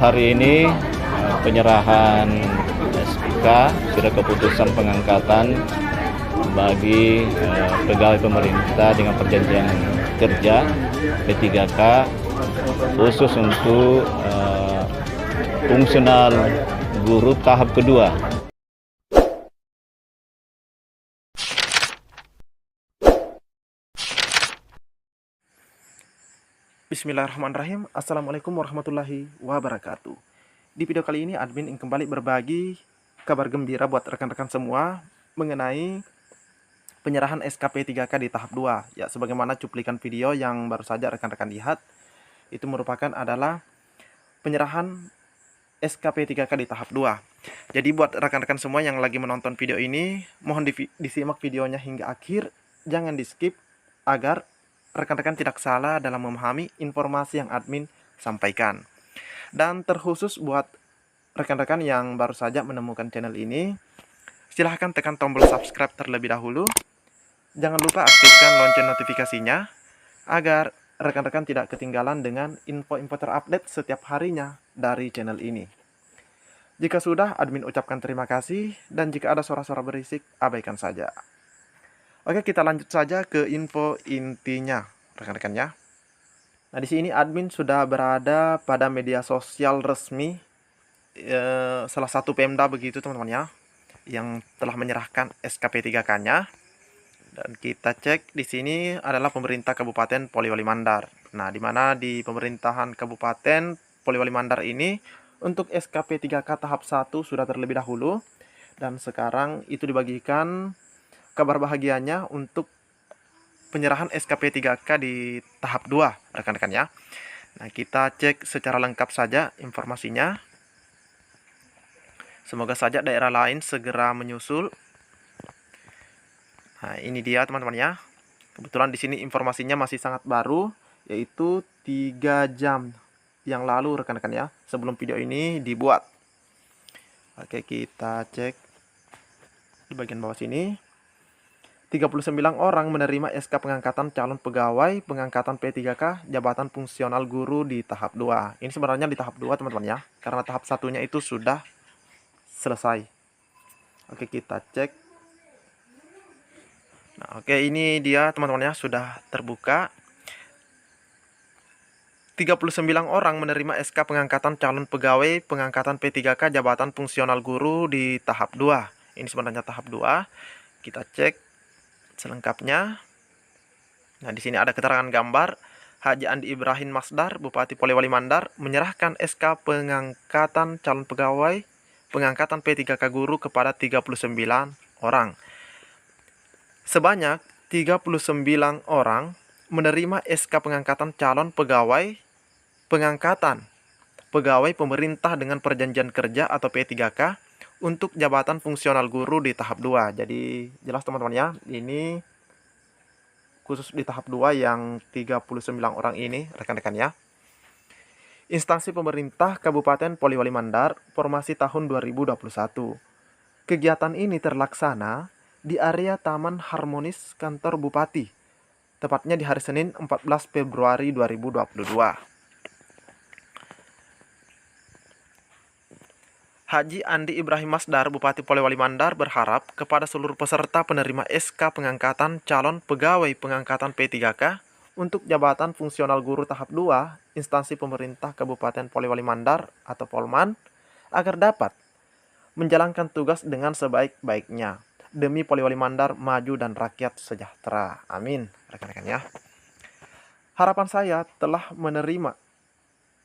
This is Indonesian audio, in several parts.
Hari ini penyerahan SK sudah keputusan pengangkatan bagi pegawai pemerintah dengan perjanjian kerja P3K khusus untuk fungsional guru tahap kedua. Bismillahirrahmanirrahim. Assalamualaikum warahmatullahi wabarakatuh. Di video kali ini admin ingin kembali berbagi kabar gembira buat rekan-rekan semua mengenai penyerahan SKP 3K di tahap 2. Ya, sebagaimana cuplikan video yang baru saja rekan-rekan lihat, itu merupakan adalah penyerahan SKP 3K di tahap 2. Jadi buat rekan-rekan semua yang lagi menonton video ini, mohon disimak videonya hingga akhir, jangan di-skip agar rekan-rekan tidak salah dalam memahami informasi yang admin sampaikan. Dan terkhusus buat rekan-rekan yang baru saja menemukan channel ini, silahkan tekan tombol subscribe terlebih dahulu. Jangan lupa aktifkan lonceng notifikasinya agar rekan-rekan tidak ketinggalan dengan info-info terupdate setiap harinya dari channel ini. Jika sudah, admin ucapkan terima kasih, dan jika ada suara-suara berisik, abaikan saja. Oke, kita lanjut saja ke info intinya, rekan-rekan ya. Nah, di sini admin sudah berada pada media sosial resmi salah satu Pemda begitu, teman-teman ya, yang telah menyerahkan SKP 3K-nya. Dan kita cek di sini adalah pemerintah Kabupaten Poliwali Mandar. Nah, di mana di pemerintahan Kabupaten Poliwali Mandar ini untuk SKP 3K tahap 1 sudah terlebih dahulu, dan sekarang itu dibagikan kabar bahagianya untuk penyerahan SKP 3K di tahap 2, rekan-rekan ya. Nah, kita cek secara lengkap saja informasinya. Semoga saja daerah lain segera menyusul. Nah, ini dia teman-teman ya. Kebetulan di sini informasinya masih sangat baru, yaitu 3 jam yang lalu rekan-rekan ya, sebelum video ini dibuat. Oke, kita cek di bagian bawah sini. 39 orang menerima SK pengangkatan calon pegawai pengangkatan P3K jabatan fungsional guru di tahap 2. Ini sebenarnya di tahap 2 teman-teman ya, karena tahap satunya itu sudah selesai. Oke, kita cek. Nah, oke, ini dia teman-teman ya, sudah terbuka. 39 orang menerima SK pengangkatan calon pegawai pengangkatan P3K jabatan fungsional guru di tahap 2. Ini sebenarnya tahap 2. Kita cek selengkapnya. Nah, di sini ada keterangan gambar. Haji Andi Ibrahim Masdar, Bupati Poliwali Mandar, menyerahkan SK pengangkatan calon pegawai pengangkatan P3K guru kepada 39 orang. Sebanyak 39 orang menerima SK pengangkatan calon pegawai pengangkatan pegawai pemerintah dengan perjanjian kerja atau P3K untuk jabatan fungsional guru di tahap 2. Jadi jelas teman-teman ya, ini khusus di tahap 2 yang 39 orang ini rekan-rekan ya. Instansi pemerintah Kabupaten Poliwali Mandar, formasi tahun 2021. Kegiatan ini terlaksana di area Taman Harmonis Kantor Bupati, tepatnya di hari Senin 14 Februari 2022. Haji Andi Ibrahim Masdar, Bupati Poliwali Mandar, berharap kepada seluruh peserta penerima SK pengangkatan calon pegawai pengangkatan P3K untuk jabatan fungsional guru tahap 2 instansi pemerintah Kabupaten Poliwali Mandar atau Polman agar dapat menjalankan tugas dengan sebaik-baiknya demi Poliwali Mandar maju dan rakyat sejahtera. Amin, rekan-rekan ya. Harapan saya telah menerima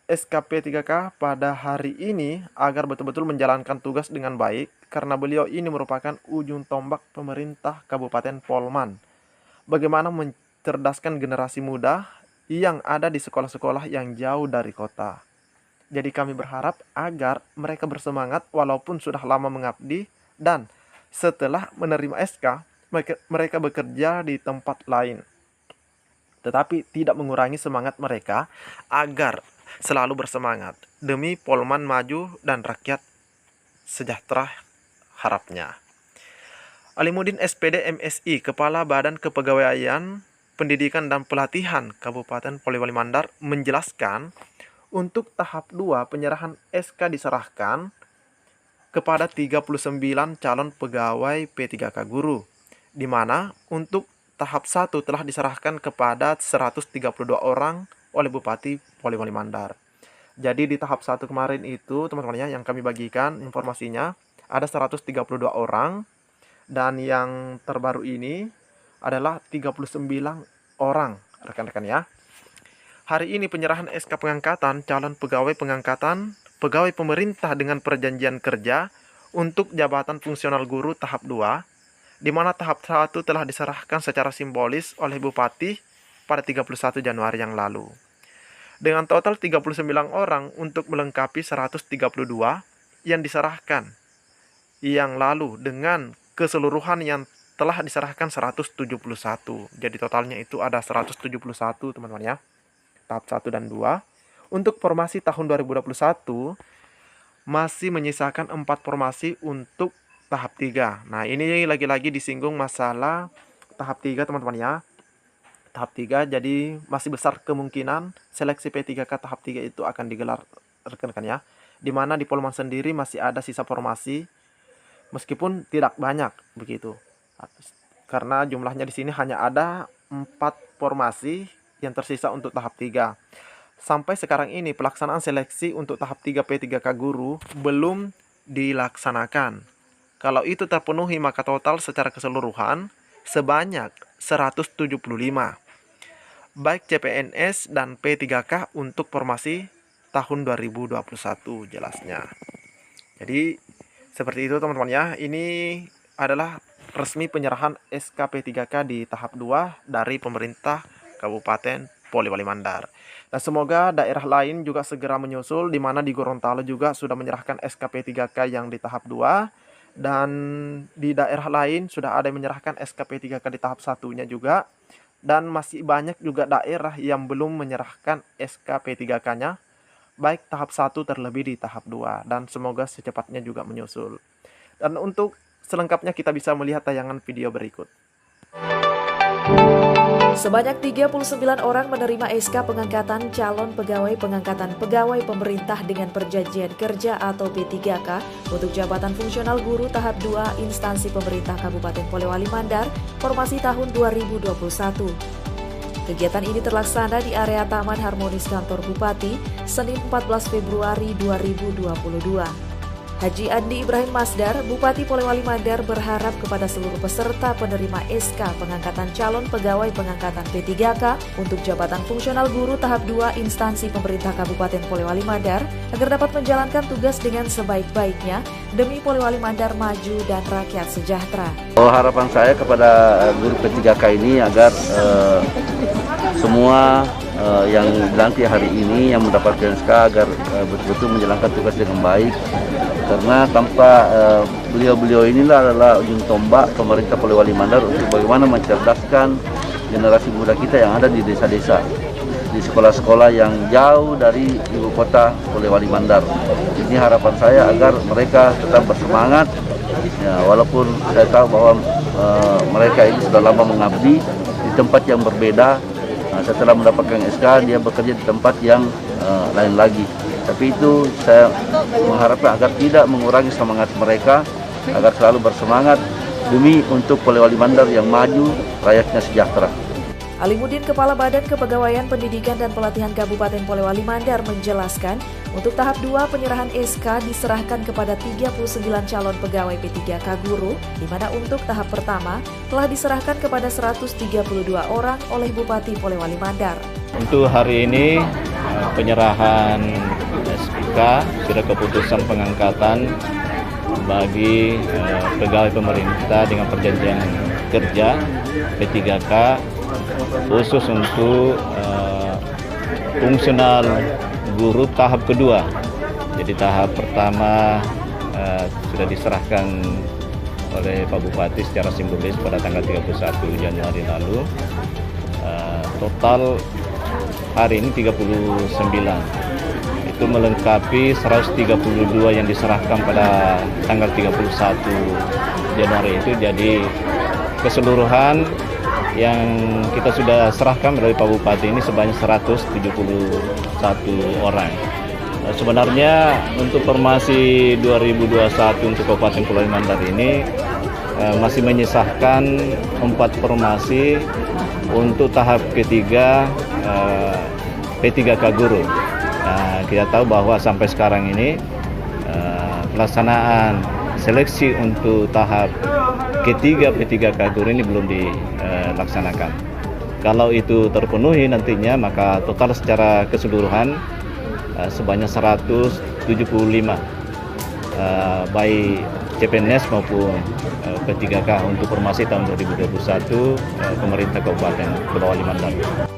SKP 3K pada hari ini agar betul-betul menjalankan tugas dengan baik, karena beliau ini merupakan ujung tombak pemerintah Kabupaten Polman. Bagaimana mencerdaskan generasi muda yang ada di sekolah-sekolah yang jauh dari kota. Jadi kami berharap agar mereka bersemangat walaupun sudah lama mengabdi, dan setelah menerima SK, mereka bekerja di tempat lain. Tetapi tidak mengurangi semangat mereka agar selalu bersemangat demi Polman maju dan rakyat sejahtera, harapnya. Alimuddin SPD MSI, Kepala Badan Kepegawaian Pendidikan dan Pelatihan Kabupaten Poliwali Mandar, menjelaskan Untuk tahap 2, penyerahan SK diserahkan kepada 39 calon pegawai P3K guru, di mana untuk tahap 1 telah diserahkan kepada 132 orang oleh Bupati Polewali Mandar. Jadi di tahap 1 kemarin itu teman-teman ya, yang kami bagikan informasinya ada 132 orang, dan yang terbaru ini adalah 39 orang rekan-rekan ya. Hari ini penyerahan SK pengangkatan calon pegawai pengangkatan pegawai pemerintah dengan perjanjian kerja untuk jabatan fungsional guru tahap 2, di mana tahap 1 telah diserahkan secara simbolis oleh Bupati pada 31 Januari yang lalu. Dengan total 39 orang untuk melengkapi 132 yang diserahkan yang lalu, dengan keseluruhan yang telah diserahkan 171. Jadi totalnya itu ada 171 teman-teman ya. Tahap 1 dan 2. Untuk formasi tahun 2021 masih menyisakan 4 formasi untuk tahap 3. Nah, ini lagi-lagi disinggung masalah tahap 3 teman-teman ya. Tahap 3, jadi masih besar kemungkinan seleksi P3K tahap 3 itu akan digelar rekan-rekan ya. Dimana di Polman sendiri masih ada sisa formasi, meskipun tidak banyak begitu. Karena jumlahnya di sini hanya ada 4 formasi yang tersisa untuk tahap 3. Sampai sekarang ini pelaksanaan seleksi untuk tahap 3 P3K guru belum dilaksanakan. Kalau itu terpenuhi maka total secara keseluruhan sebanyak 175. Baik CPNS dan P3K untuk formasi tahun 2021 jelasnya. Jadi seperti itu teman-teman ya. Ini adalah resmi penyerahan SK P3K di tahap 2 dari pemerintah Kabupaten Polewali Mandar. Dan semoga daerah lain juga segera menyusul, di mana di Gorontalo juga sudah menyerahkan SK P3K yang di tahap 2, dan di daerah lain sudah ada yang menyerahkan SK P3K di tahap 1-nya juga, dan masih banyak juga daerah yang belum menyerahkan SK P3K-nya baik tahap 1 terlebih di tahap 2, dan semoga secepatnya juga menyusul. Dan untuk selengkapnya kita bisa melihat tayangan video berikut. Sebanyak 39 orang menerima SK pengangkatan calon pegawai pengangkatan pegawai pemerintah dengan perjanjian kerja atau P3K untuk jabatan fungsional guru tahap 2 instansi pemerintah Kabupaten Polewali Mandar formasi tahun 2021. Kegiatan ini terlaksana di area Taman Harmonis Kantor Bupati, Senin 14 Februari 2022. Haji Andi Ibrahim Masdar, Bupati Polewali Mandar berharap kepada seluruh peserta penerima SK pengangkatan calon pegawai pengangkatan P3K untuk jabatan fungsional guru tahap 2 instansi pemerintah Kabupaten Polewali Mandar agar dapat menjalankan tugas dengan sebaik-baiknya demi Polewali Mandar maju dan rakyat sejahtera. Harapan saya kepada guru P3K ini agar semua yang dilantik hari ini yang mendapatkan SK agar betul-betul menjalankan tugas dengan baik, karena tanpa beliau-beliau inilah adalah ujung tombak pemerintah Polewali Mandar untuk bagaimana mencerdaskan generasi muda kita yang ada di desa-desa, di sekolah-sekolah yang jauh dari ibu kota Polewali Mandar. Ini harapan saya agar mereka tetap bersemangat, ya, walaupun saya tahu bahwa mereka ini sudah lama mengabdi di tempat yang berbeda. Setelah mendapatkan SK, dia bekerja di tempat yang lain lagi. Tapi itu saya mengharapkan agar tidak mengurangi semangat mereka, agar selalu bersemangat demi untuk Polewali Mandar yang maju, rakyatnya sejahtera. Alimuddin, Kepala Badan Kepegawaian Pendidikan dan Pelatihan Kabupaten Polewali Mandar menjelaskan, untuk tahap 2 penyerahan SK diserahkan kepada 39 calon pegawai P3K guru, di mana untuk tahap pertama telah diserahkan kepada 132 orang oleh Bupati Polewali Mandar. Untuk hari ini penyerahan SK sudah keputusan pengangkatan bagi pegawai pemerintah dengan perjanjian kerja P3K khusus untuk fungsional guru tahap kedua. Jadi tahap pertama sudah diserahkan oleh Pak Bupati secara simbolis pada tanggal 31 Januari lalu. Total hari ini 39. Itu melengkapi 132 yang diserahkan pada tanggal 31 Januari itu. Jadi keseluruhan yang kita sudah serahkan dari Pak Bupati ini sebanyak 171 orang. Sebenarnya untuk formasi 2021 untuk Kabupaten Pulau Mandar ini masih menyisakan 4 formasi untuk tahap ketiga P3K Guru. Nah, kita tahu bahwa sampai sekarang ini pelaksanaan seleksi untuk tahap ketiga P3K Guru ini belum dilaksanakan. Kalau itu terpenuhi nantinya, maka total secara keseluruhan sebanyak 175 baik CPNS maupun P3K untuk formasi tahun 2021 pemerintah Kabupaten Pulau Mandar.